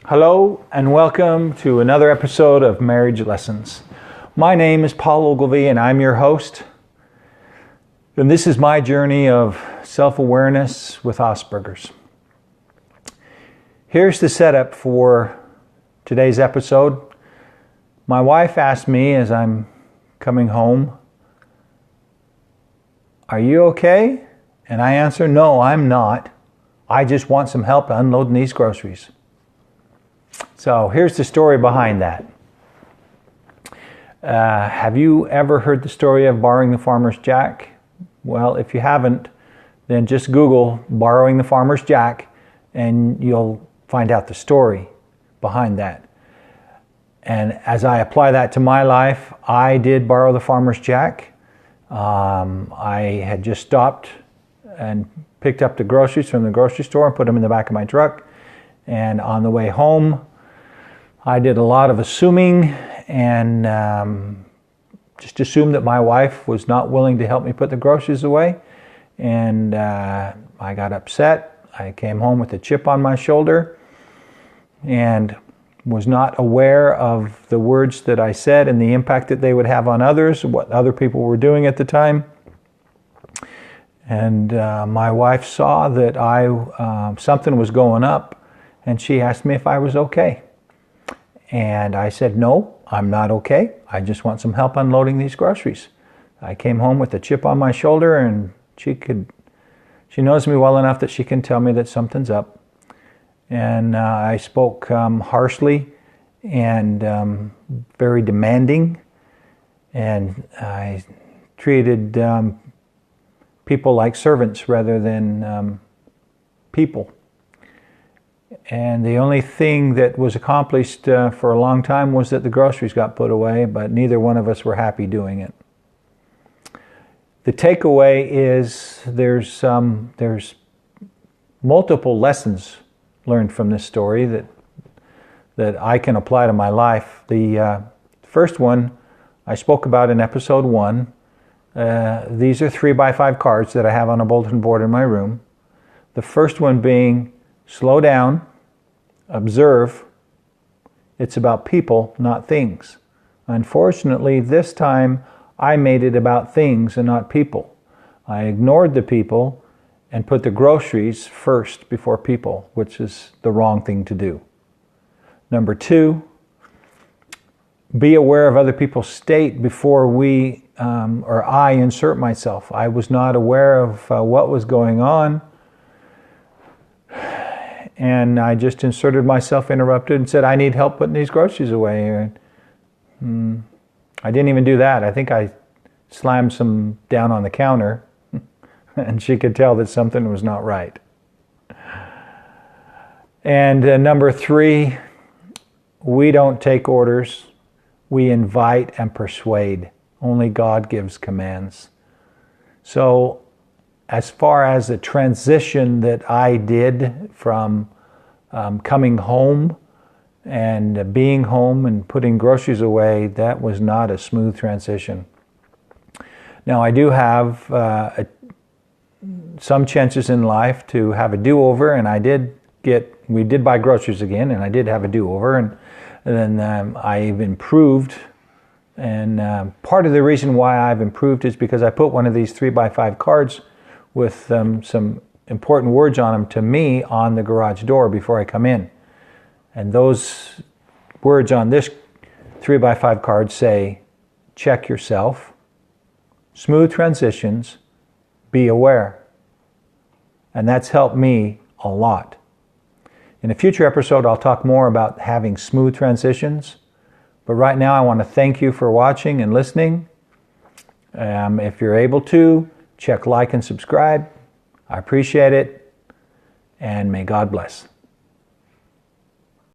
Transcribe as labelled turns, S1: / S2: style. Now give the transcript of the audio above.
S1: Hello and welcome to another episode of Marriage Lessons. My name is Paul Ogilvie and I'm your host. And this is my journey of self-awareness with Asperger's. Here's the setup for today's episode. My wife asked me as I'm coming home, "Are you okay?" And I answer, "No, I'm not. I just want some help unloading these groceries." So here's the story behind that. Have you ever heard the story of borrowing the farmer's jack? Well, if you haven't, then just Google borrowing the farmer's jack and you'll find out the story behind that. And as I apply that to my life, I did borrow the farmer's jack. I had just stopped and picked up the groceries from the grocery store and put them in the back of my truck. And on the way home, I did a lot of assuming and just assumed that my wife was not willing to help me put the groceries away. And I got upset. I came home with a chip on my shoulder and was not aware of the words that I said and the impact that they would have on others, what other people were doing at the time. And my wife saw that something was going up, and she asked me if I was okay. And I said, "No, I'm not okay. I just want some help unloading these groceries." I came home with a chip on my shoulder, and she knows me well enough that she can tell me that something's up. And I spoke harshly and very demanding, and I treated people like servants rather than people. And the only thing that was accomplished for a long time was that the groceries got put away, but neither one of us were happy doing it. The takeaway is there's multiple lessons learned from this story that I can apply to my life. The first one I spoke about in episode 1. These are 3x5 cards that I have on a bulletin board in my room. The first one being, slow down, observe. It's about people, not things. Unfortunately, this time I made it about things and not people. I ignored the people and put the groceries first before people, which is the wrong thing to do. Number 2, be aware of other people's state before I insert myself. I was not aware of what was going on. And I just inserted myself, interrupted, and said, "I need help putting these groceries away." I didn't even do that. I think I slammed some down on the counter, and she could tell that something was not right. And number 3, we don't take orders. We invite and persuade. Only God gives commands. So, as far as the transition that I did from coming home and being home and putting groceries away, that was not a smooth transition. Now, I do have some chances in life to have a do-over, and we did buy groceries again, and I did have a do-over, and then I've improved. And part of the reason why I've improved is because I put one of these 3x5 cards with some important words on them to me on the garage door before I come in. And those words on this 3x5 card say, check yourself, smooth transitions, be aware. And that's helped me a lot. In a future episode, I'll talk more about having smooth transitions. But right now, I want to thank you for watching and listening. If you're able to, check like and subscribe. I appreciate it, and may God bless.